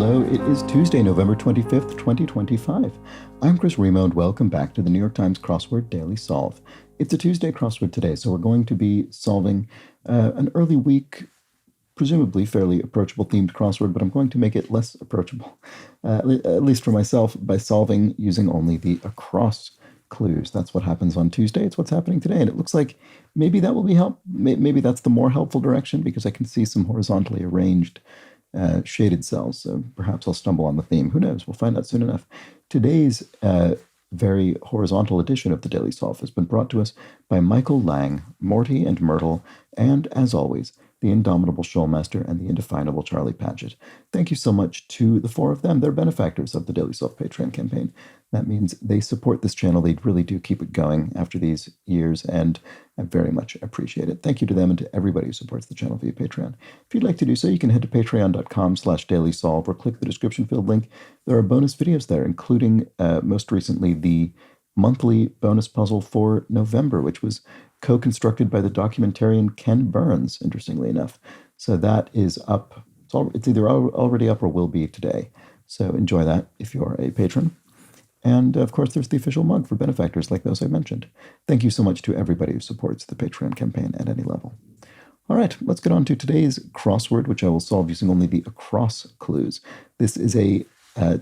Hello, it is Tuesday, November 25th, 2025. I'm Chris Remo, and welcome back to the New York Times Crossword Daily Solve. It's a Tuesday crossword today, so we're going to be solving an early week, presumably fairly approachable themed crossword, but I'm going to make it less approachable, at least for myself, by solving using only the across clues. That's what happens on Tuesday. It's what's happening today, and it looks like maybe that will be help. Maybe that's the more helpful direction because I can see some horizontally arranged shaded cells. So perhaps I'll stumble on the theme. Who knows? We'll find out soon enough. Today's very horizontal edition of the Daily Solve has been brought to us by Michael Lang, Morty and Myrtle, and as always, the indomitable Shoalmaster and the indefinable Charlie Patchett. Thank you so much to the four of them. They're benefactors of the Daily Solve Patreon campaign. That means they support this channel. They really do keep it going after these years, and I very much appreciate it. Thank you to them and to everybody who supports the channel via Patreon. If you'd like to do so, you can head to patreon.com/dailysolve or click the description field link. There are bonus videos there, including most recently the monthly bonus puzzle for November, which was co-constructed by the documentarian Ken Burns, interestingly enough. So that is up. It's either already up or will be today. So enjoy that if you're a patron. And of course, there's the official mug for benefactors like those I mentioned. Thank you so much to everybody who supports the Patreon campaign at any level. All right, let's get on to today's crossword, which I will solve using only the across clues. This is a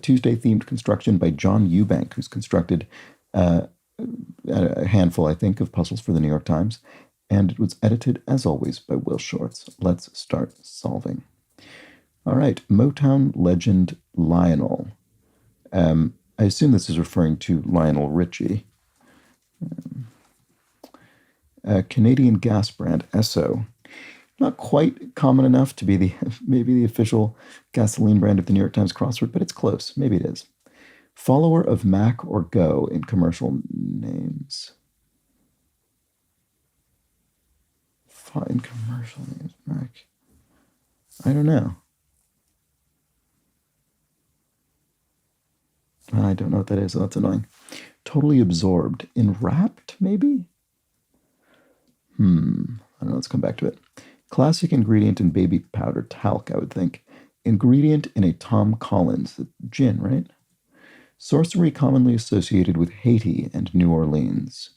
Tuesday-themed construction by John Eubank, who's constructed a handful, I think, of puzzles for the New York Times, and it was edited, as always, by Will Shorts. Let's start solving. All right, Motown legend Lionel. I assume this is referring to Lionel Richie. Canadian gas brand, Esso. Not quite common enough to be maybe the official gasoline brand of the New York Times crossword, but it's close. Maybe it is. Follower of Mac or Go in commercial names. In commercial names, Mac. I don't know. I don't know what that is, so that's annoying. Totally absorbed. Enwrapped, maybe? I don't know, let's come back to it. Classic ingredient in baby powder talc, I would think. Ingredient in a Tom Collins. Gin, right? Sorcery commonly associated with Haiti and New Orleans.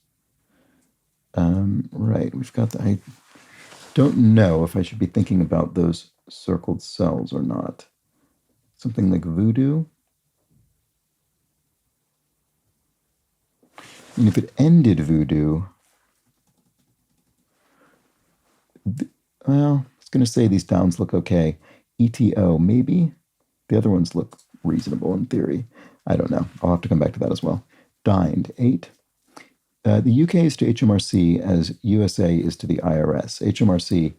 Right, we've got I don't know if I should be thinking about those circled cells or not. Something like voodoo? And if it ended voodoo, well, I was going to say these downs look okay. ETO, maybe? The other ones look reasonable in theory. I don't know. I'll have to come back to that as well. Dined, 8. The UK is to HMRC as USA is to the IRS. HMRC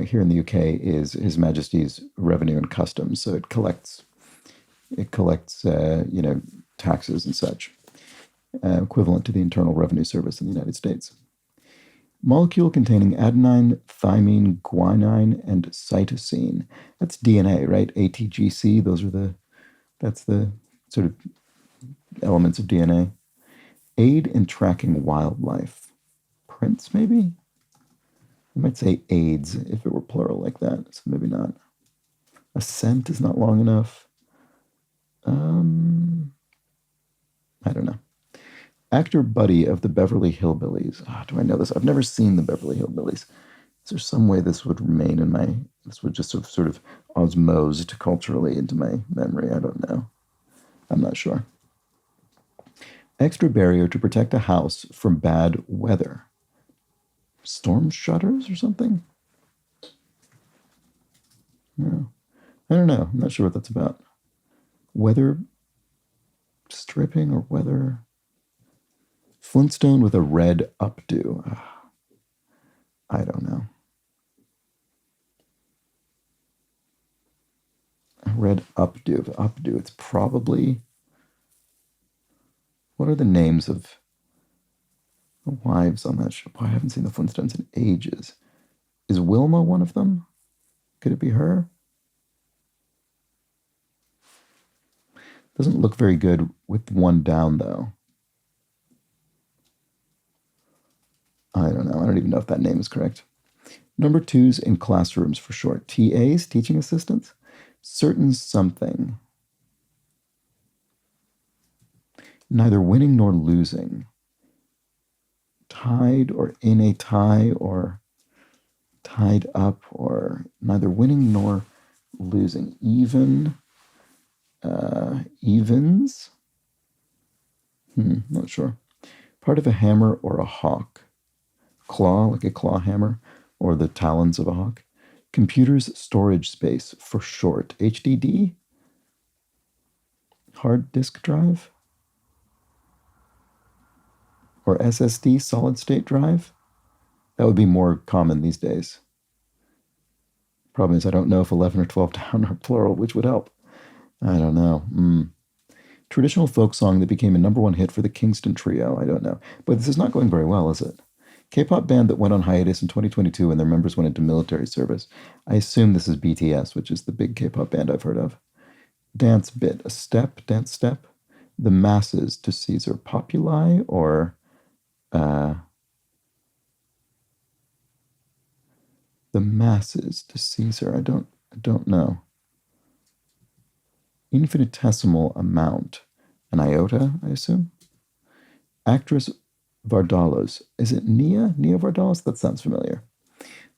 here in the UK is His Majesty's Revenue and Customs, so it collects taxes and such, equivalent to the Internal Revenue Service in the United States. Molecule containing adenine, thymine, guanine, and cytosine. That's DNA, right? ATGC. That's the sort of elements of DNA. Aid in tracking wildlife. Prints, maybe? I might say AIDS if it were plural like that, so maybe not. Ascent is not long enough. I don't know. Actor Buddy of the Beverly Hillbillies. Do I know this? I've never seen the Beverly Hillbillies. Is there some way this would remain in this would just sort of osmosed culturally into my memory? I don't know. I'm not sure. Extra barrier to protect a house from bad weather. Storm shutters or something? No. I don't know. I'm not sure what that's about. Weather stripping or weather... Flintstone with a red updo. I don't know. A red updo. Updo. It's probably... What are the names of the wives on that show? I haven't seen the Flintstones in ages. Is Wilma one of them? Could it be her? Doesn't look very good with one down, though. I don't know. I don't even know if that name is correct. Number 2s in classrooms for short. TAs, teaching assistants. Certain something. Neither winning nor losing. Tied or in a tie or tied up or neither winning nor losing. Even. Evens? Not sure. Part of a hammer or a hawk. Claw, like a claw hammer, or the talons of a hawk. Computer's storage space, for short. HDD? Hard disk drive? Or SSD, solid state drive? That would be more common these days. Problem is, I don't know if 11 or 12 down are plural, which would help. I don't know. Traditional folk song that became a #1 hit for the Kingston Trio. I don't know. But this is not going very well, is it? K-pop band that went on hiatus in 2022 and their members went into military service. I assume this is BTS, which is the big K-pop band I've heard of. Dance bit, a step, dance step. The masses to Caesar Populi or the masses to Caesar. I don't know. Infinitesimal amount. An iota, I assume. Actress Vardalos. Is it Nia? Nia Vardalos? That sounds familiar.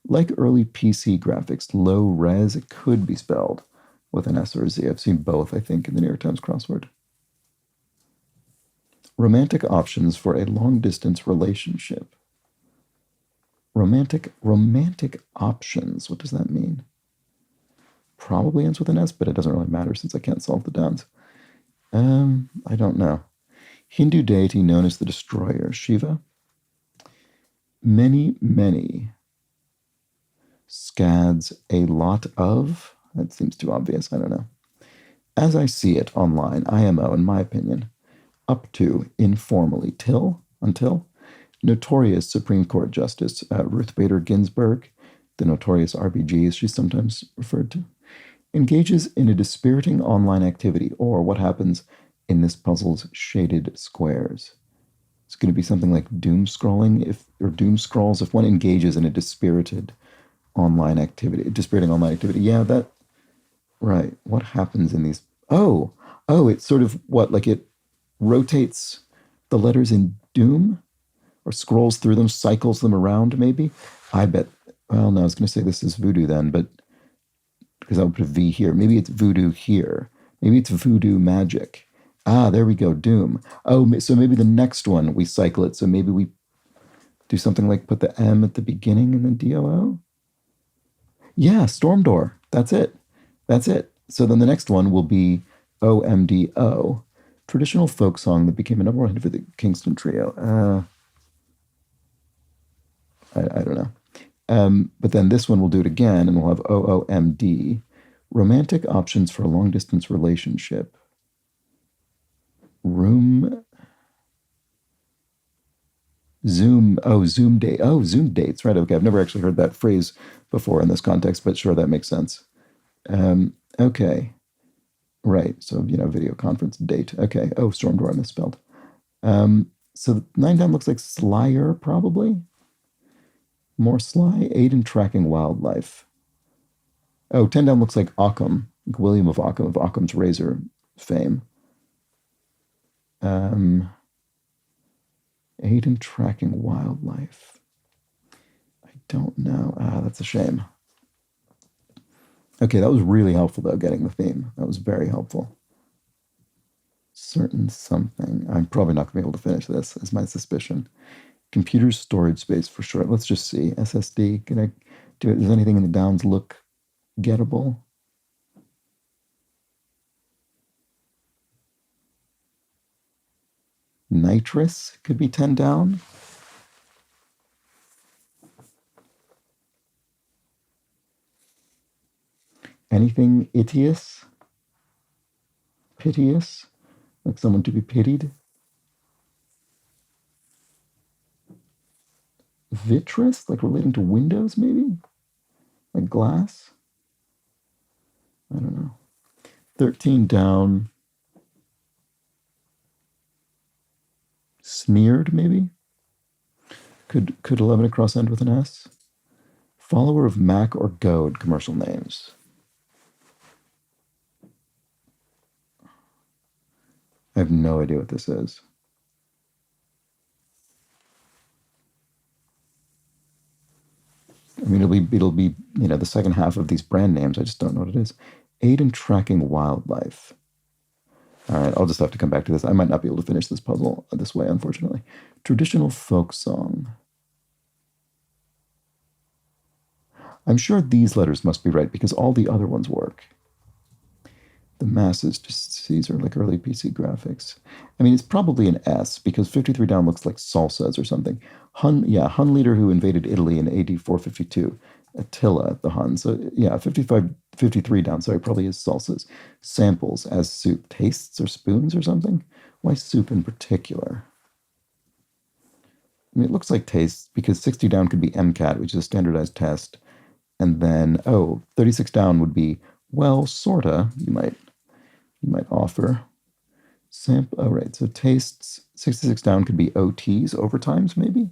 Like early PC graphics, low res, it could be spelled with an S or a Z. I've seen both, I think, in the New York Times crossword. Romantic options for a long-distance relationship. Romantic options. What does that mean? Probably ends with an S, but it doesn't really matter since I can't solve the downs. I don't know. Hindu deity known as the destroyer, Shiva. Many, many. Scads, a lot of. That seems too obvious. I don't know. As I see it online, IMO, in my opinion. Up to, informally, till, until. Notorious Supreme Court Justice Ruth Bader Ginsburg, the notorious RBG as she's sometimes referred to, engages in a dispiriting online activity, or what happens in this puzzle's shaded squares. It's going to be something like doom scrolling, or doom scrolls if one engages in a dispiriting online activity. Yeah, that, right. What happens in these? Oh, it's sort of what, like it rotates the letters in doom, or scrolls through them, cycles them around, maybe? I bet, well, no, I was going to say this is voodoo then, but because I would put a V here. Maybe it's voodoo here. Maybe it's voodoo magic. There we go, doom. Oh, so maybe the next one we cycle it. So maybe we do something like put the M at the beginning and then DOO? Yeah, storm door. That's it. So then the next one will be OMDO. Traditional folk song that became a #1 hit for the Kingston Trio. I don't know. But then this one we'll do it again, and we'll have OOMD. Romantic options for a long-distance relationship. Zoom date. Oh, Zoom dates. Right, okay. I've never actually heard that phrase before in this context, but sure, that makes sense. Okay. Right, so, video conference date. Okay. Oh, storm door, I misspelled. So 9 down looks like Slyer, probably. More sly, aid in tracking wildlife. Oh, 10 down looks like Occam, like William of Occam's razor fame. Aid in tracking wildlife. I don't know. That's a shame. Okay, that was really helpful, though, getting the theme. That was very helpful. Certain something. I'm probably not going to be able to finish this, is my suspicion. Computer storage space for short. Let's just see. SSD. Can I do it? Does anything in the downs look gettable? Nitrous could be 10 down. Anything itious? Piteous? Like someone to be pitied? Vitreous? Like relating to windows, maybe? Like glass? I don't know. 13 down. Sneered, maybe? Could 11 across end with an S? Follower of Mac or Goad commercial names. I have no idea what this is. I mean, it'll be the second half of these brand names. I just don't know what it is. Aid in tracking wildlife. All right, I'll just have to come back to this. I might not be able to finish this puzzle this way, unfortunately. Traditional folk song. I'm sure these letters must be right because all the other ones work. The masses, just these are like early PC graphics. I mean, it's probably an S because 53 down looks like salsas or something. Hun leader who invaded Italy in AD 452. Attila, the Hun. So yeah, 53 down, sorry, probably is salsas. Samples as soup. Tastes or spoons or something? Why soup in particular? I mean, it looks like tastes because 60 down could be MCAT, which is a standardized test. And then, 36 down would be, well, sorta, you might offer. Sample, oh, right, so tastes, 66 down could be OTs, overtimes, maybe?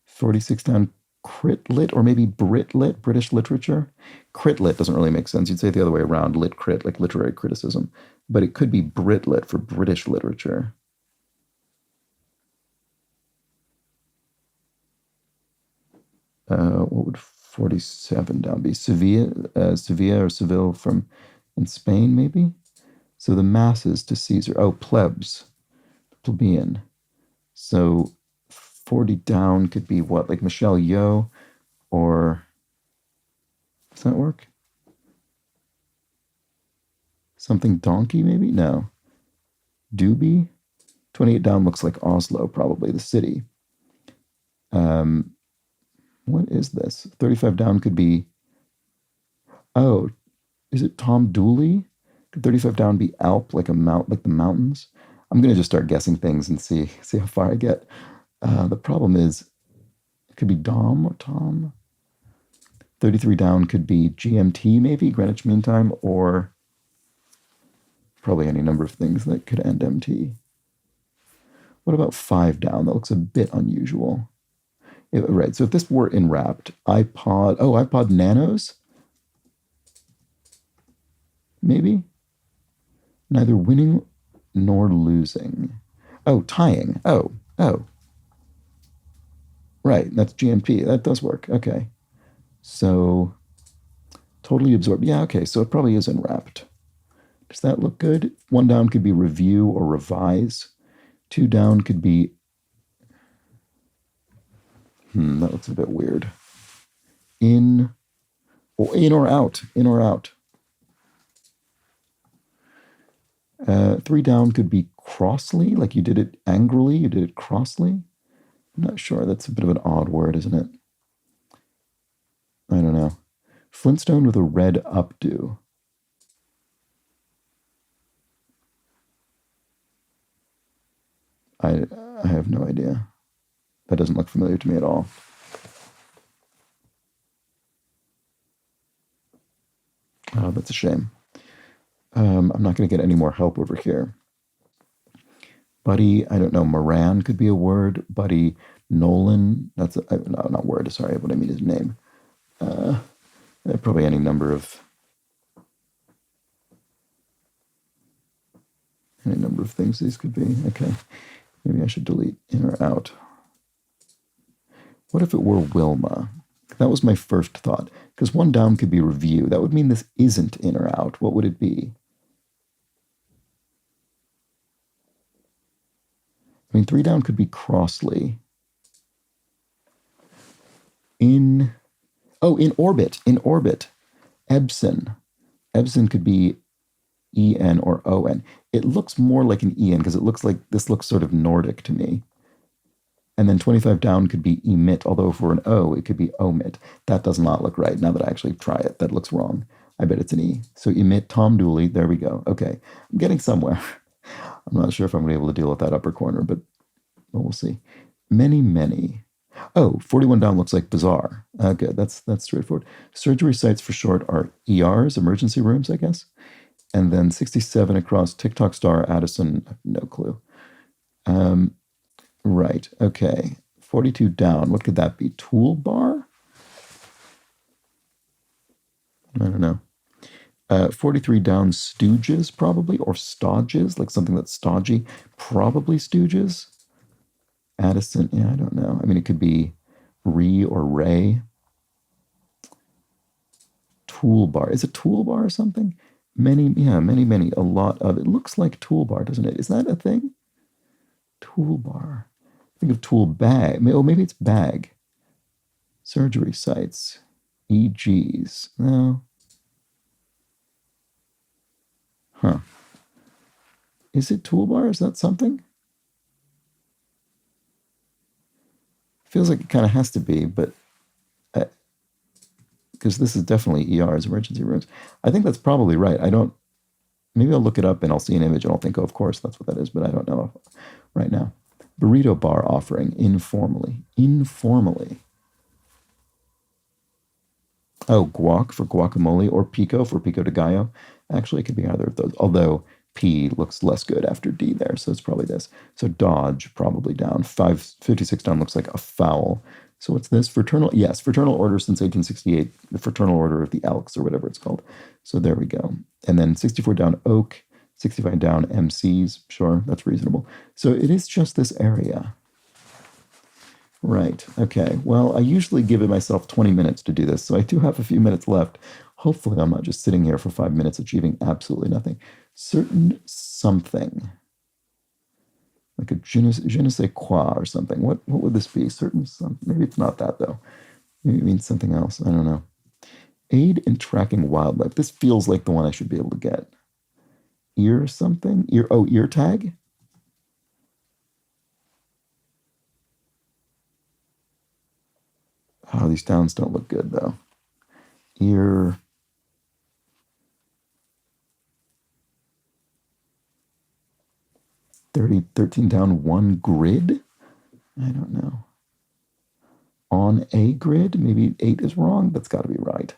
46 down, crit lit, or maybe Brit lit, British literature? Crit lit doesn't really make sense. You'd say it the other way around, lit crit, like literary criticism. But it could be Brit lit for British literature. What would 47 down be? Sevilla or Seville from in Spain, maybe? So the masses to Caesar. Oh, plebs, plebeian. So 40 down could be what? Like Michelle Yeoh or does that work? Something donkey, maybe? No. Doobie? 28 down looks like Oslo, probably the city. What is this? 35 down could be. Oh, is it Tom Dooley? Could 35 down be Alp, like like the mountains? I'm gonna just start guessing things and see how far I get. The problem is, it could be Dom or Tom. 33 down could be GMT, maybe Greenwich Mean Time, or probably any number of things that could end MT. What about 5 down? That looks a bit unusual. Right. So if this were enwrapped, iPod Nanos, maybe. Neither winning nor losing. Oh, tying. Oh. Right, that's GMP. That does work. Okay. So totally absorbed. Yeah, okay. So it probably is enwrapped. Does that look good? 1 down could be review or revise. 2 down could be. That looks a bit weird. In or out. In or out. 3 down could be crossly, like you did it angrily, you did it crossly. I'm not sure. That's a bit of an odd word, isn't it? I don't know. Flintstone with a red updo. I have no idea. That doesn't look familiar to me at all. Oh, that's a shame. I'm not going to get any more help over here. Buddy, I don't know. Moran could be a word. Buddy Nolan, that's no, not word. Sorry, what I mean is name. Probably any number of things these could be. Okay, maybe I should delete in or out. What if it were Wilma? That was my first thought. Because 1 down could be review. That would mean this isn't in or out. What would it be? I mean, 3 down could be crossly. In orbit. In orbit. Ebsen. Ebsen could be EN or ON. It looks more like an EN because this looks sort of Nordic to me. And then 25 down could be emit, although for an O, it could be omit. That does not look right. Now that I actually try it, that looks wrong. I bet it's an E. So emit, Tom Dooley, there we go. Okay, I'm getting somewhere. I'm not sure if I'm going to be able to deal with that upper corner, but we'll see. Many. Oh, 41 down looks like bizarre. Good, that's straightforward. Surgery sites for short are ERs, emergency rooms, I guess. And then 67 across TikTok star Addison, no clue. Right, okay. 42 down, what could that be? Toolbar? I don't know. 43 down Stooges, probably, or Stodges, like something that's stodgy. Probably Stooges. Addison, yeah, I don't know. I mean, it could be Ree or Ray. Toolbar. Is it toolbar or something? Many, yeah, many, a lot of it looks like toolbar, doesn't it? Is that a thing? Toolbar. Think of tool bag. Oh, maybe it's bag. Surgery sites. EGs. No. Huh. Is it toolbar? Is that something? Feels like it kind of has to be, but because this is definitely ERs, emergency rooms. I think that's probably right. I don't. Maybe I'll look it up and I'll see an image and I'll think, oh, of course, that's what that is, but I don't know right now. Burrito bar offering informally. Informally. Oh, guac for guacamole or pico for pico de gallo. Actually, it could be either of those, although P looks less good after D there, so it's probably this. So Dodge, probably down. 556 down looks like a foul. So what's this? Fraternal, yes, Fraternal Order since 1868, the Fraternal Order of the Elks or whatever it's called. So there we go. And then 64 down Oak, 65 down MCs. Sure, that's reasonable. So it is just this area. Right. Okay. Well, I usually give myself 20 minutes to do this, so I do have a few minutes left. Hopefully, I'm not just sitting here for 5 minutes achieving absolutely nothing. Certain something. Like a je ne sais quoi or something. What would this be? Certain something. Maybe it's not that, though. Maybe it means something else. I don't know. Aid in tracking wildlife. This feels like the one I should be able to get. Ear something? Ear tag? Oh, these towns don't look good, though. Ear. $13 down, one grid? I don't know. On a grid? Maybe 8 is wrong? That's got to be right.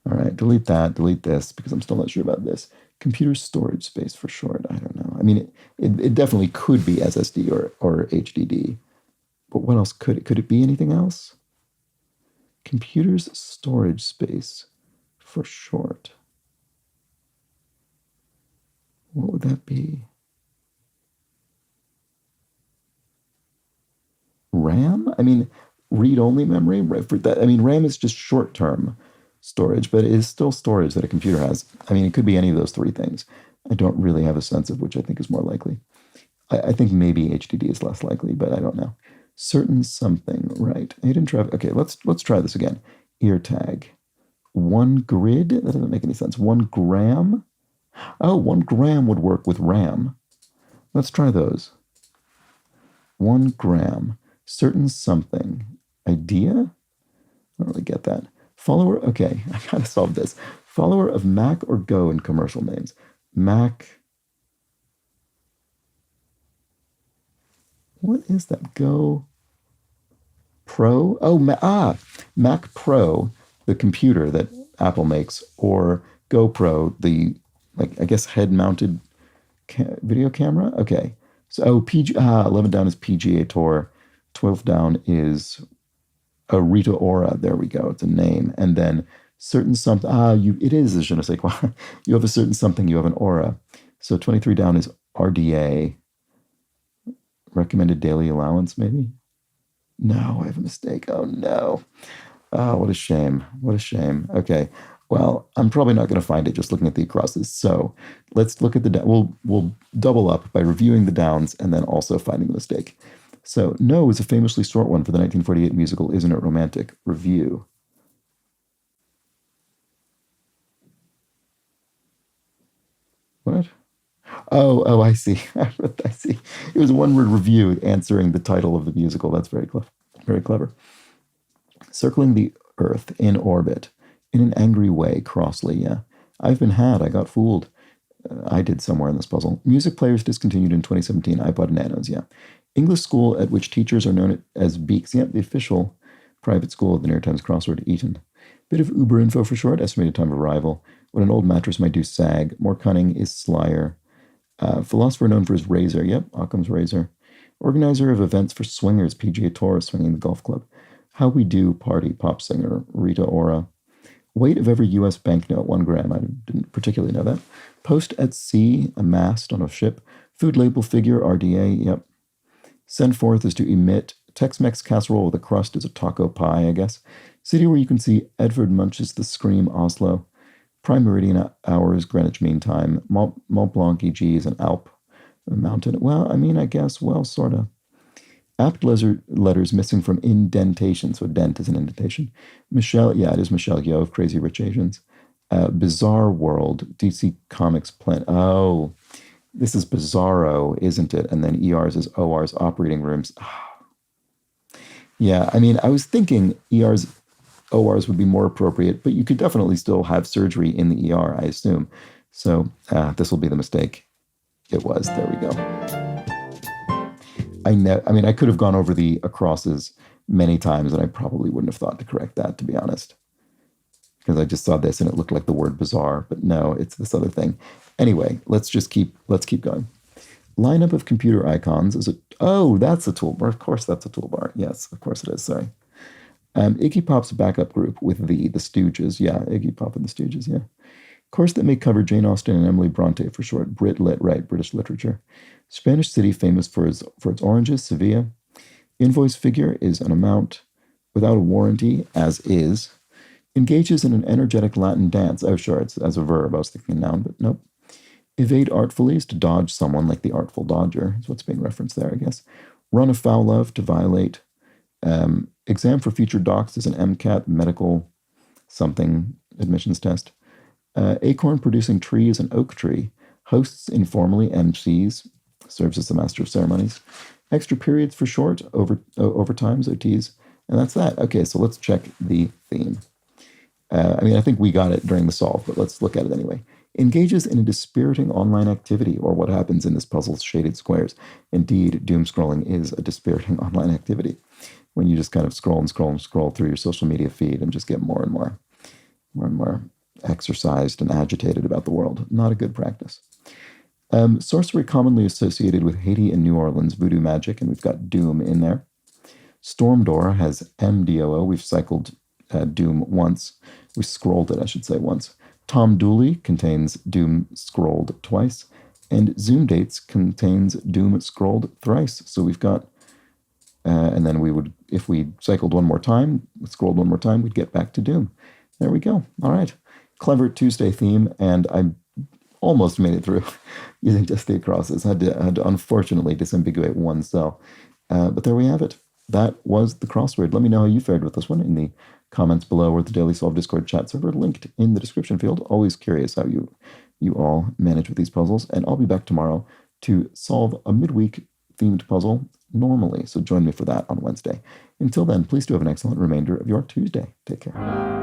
All right, delete that, delete this, because I'm still not sure about this. Computer storage space for short, I don't know. I mean, it definitely could be SSD or HDD. But what else could it? Could it be anything else? Computer's storage space for short. What would that be? RAM? I mean, read-only memory? For that, I mean, RAM is just short-term storage, but it is still storage that a computer has. I mean, it could be any of those three things. I don't really have a sense of which I think is more likely. I think maybe HDD is less likely, but I don't know. Certain something, right? Hidden traffic. Okay, let's try this again. Ear tag. 1 grid? That doesn't make any sense. 1 gram? Oh, 1 gram would work with RAM. Let's try those. 1 gram. Certain something. Idea? I don't really get that. Follower, okay, I gotta solve this. Follower of Mac or Go in commercial names. Mac. What is that? Go Pro? Oh, Mac Pro, the computer that Apple makes, or GoPro, the, like, I guess head-mounted video camera? Okay. So, 11 down is PGA Tour. 12 down is a Rita Ora. There we go. It's a name. And then certain something. It is a je ne sais quoi. You have a certain something. You have an aura. So 23 down is RDA. Recommended daily allowance, maybe? No, I have a mistake. Oh, no. Oh, what a shame. What a shame. Okay. Well, I'm probably not going to find it just looking at the acrosses. So let's look at the we'll double up by reviewing the downs and then also finding the mistake. So No is a famously short one for the 1948 musical Isn't It Romantic? Review. What? Oh, I see. I see. It was a one-word review answering the title of the musical. That's very clever. Very clever. Circling the Earth in orbit. In an angry way, crossly, yeah. I've been had. I got fooled. I did somewhere in this puzzle. Music players discontinued in 2017. iPod Nanos, yeah. English school at which teachers are known as beaks. Yep, the official private school of the New York Times Crossword, Eton. Bit of Uber info for short. Estimated time of arrival. What an old mattress might do, sag. More cunning is slyer. Philosopher known for his razor. Yep, Occam's razor. Organizer of events for swingers. PGA Tour, swinging the golf club. How we do, party, pop singer. Rita Ora. Weight of every U.S. banknote, 1 gram. I didn't particularly know that. Post at sea, a mast on a ship. Food label figure, RDA, yep. Send forth is to emit. Tex-Mex casserole with a crust is a taco pie, I guess. City where you can see Edvard Munch's The Scream, Oslo. Prime Meridian hours, Greenwich Mean Time. Mont Blanc, EG is an Alp mountain. Well, I mean, I guess, well, sort of. Apt letters missing from indentation. So dent is an indentation. Michelle, yeah, it is Michelle Yeoh of Crazy Rich Asians. Bizarre World, DC Comics Plan. Oh, this is Bizarro, isn't it? And then ERs is ORs, operating rooms. Yeah, I mean, I was thinking ORs would be more appropriate, but you could definitely still have surgery in the ER, I assume. So this will be the mistake. It was. There we go. I mean, I could have gone over the acrosses many times, and I probably wouldn't have thought to correct that, to be honest, because I just saw this and it looked like the word bizarre, but no, it's this other thing. Anyway, let's keep going. Lineup of computer icons is that's a toolbar. Of course, that's a toolbar. Yes, of course it is. Sorry. Iggy Pop's backup group with the Stooges. Yeah, Iggy Pop and the Stooges. Yeah. Course that may cover Jane Austen and Emily Bronte for short. Brit Lit, right? British literature. Spanish city famous for its oranges. Sevilla. Invoice figure is an amount without a warranty, as is. Engages in an energetic Latin dance. Oh, sure, it's as a verb. I was thinking a noun, but nope. Evade artfully is to dodge someone, like the Artful Dodger, is what's being referenced there, I guess. Run afoul of, to violate. Exam for future docs is an MCAT, medical something admissions test. Acorn producing tree is an oak tree. Hosts informally, MCs, serves as the master of ceremonies. Extra periods for short, overtimes, OTs, and that's that. Okay, so let's check the theme. I mean, I think we got it during the solve, but let's look at it anyway. Engages in a dispiriting online activity, or what happens in this puzzle's shaded squares. Indeed, doom scrolling is a dispiriting online activity, when you just kind of scroll and scroll and scroll through your social media feed and just get more and more exercised and agitated about the world. Not a good practice. Sorcery commonly associated with Haiti and New Orleans voodoo magic, and we've got Doom in there. Storm Door has MDOO. We've cycled Doom once. We scrolled it, I should say, once. Tom Dooley contains Doom scrolled twice. And Zoom Dates contains Doom scrolled thrice. So we've got, and then we would, if we cycled one more time, scrolled one more time, we'd get back to Doom. There we go. All right. Clever Tuesday theme, and I almost made it through using just the acrosses. Had to unfortunately disambiguate one cell. But there we have it. That was the crossword. Let me know how you fared with this one in the comments below, or the Daily Solve Discord chat server linked in the description field. Always curious how you all manage with these puzzles. And I'll be back tomorrow to solve a midweek themed puzzle normally. So join me for that on Wednesday. Until then, please do have an excellent remainder of your Tuesday. Take care.